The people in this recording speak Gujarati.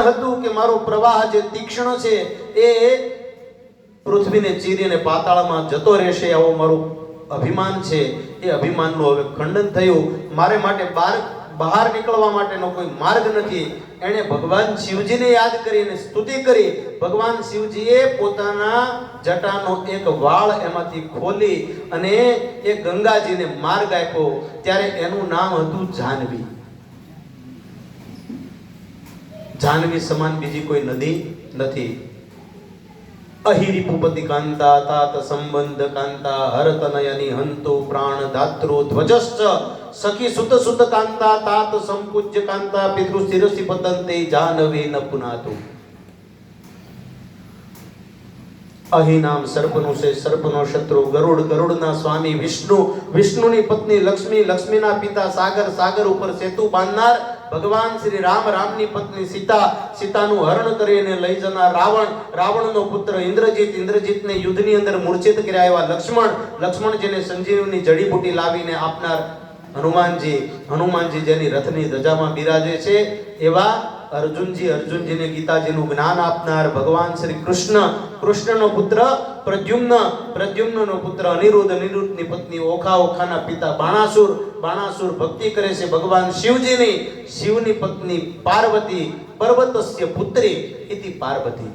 હતું કે મારો પ્રવાહ જે તીક્ષ્ણ છે એ પૃથ્વીને ચીરીને પાતાળમાં જતો રહેશે, આવો મારું અભિમાન છે. એ અભિમાનનું હવે ખંડન થયું. મારે માટે બહાર નીકળવા માટેનો કોઈ માર્ગ નથી. એણે ભગવાન શિવજીને યાદ કરી અને સ્તુતિ કરી. ભગવાન શિવજીએ પોતાના જટાનો એક વાળ એમાંથી ખોલી અને એ ગંગાજીને માર્ગ આપ્યો. ત્યારે એનું નામ હતું જાહ્નવી. જાહ્નવી સમાન બીજી કોઈ નદી નથી. અહિ ભૂપતિ કાંતા તાત સંબંધ કાંતા હરતનયની હંતો પ્રાણ ધાત્રો ધ્વજશ્ચ સખી સુત સુત કાંતા તાત સંપૂજ્ય કાંતા પિતૃ શિરસી પતંતે જાહ્નવી ન પુનાતુ. અહી નામ સર્પનું છે, સર્પનો શત્રુ ગરુડ, ગરુડના સ્વામી વિષ્ણુ, વિષ્ણુની પત્ની લક્ષ્મી, લક્ષ્મીના પિતા સાગર, સાગર ઉપર સેતુ બાંધનાર ભગવાન શ્રી રામ, રામની પત્ની સીતા, સીતાનું હરણ કરીને લઈ જનાર રાવણ, રાવણનો પુત્ર ઇન્દ્રજીત, ઇન્દ્રજીતને યુદ્ધની અંદર મૂર્છિત કર્યા એવા લક્ષ્મણ, લક્ષ્મણજીને સંજીવની જડીબુટી લાવીને આપનાર હનુમાનજી, હનુમાનજી જેની રથની ધજામાં બિરાજે છે એવા અર્જુનજી, અર્જુનજીને ગીતાજીનું જ્ઞાન આપનાર ભગવાન શ્રી કૃષ્ણ, કૃષ્ણનો પુત્ર પ્રદ્યુમ્ન, પ્રદ્યુમ્નનો પુત્ર અનિરુદ્ધ, અનિરુદ્ધની પત્ની ઓખા, ઓખાના પિતા બાણાસુર, બાણાસુર ભક્તિ કરે છે ભગવાન શિવજીની, શિવની પત્ની પાર્વતી, પર્વતસ્ય પુત્રી ઇતિ પાર્વતી.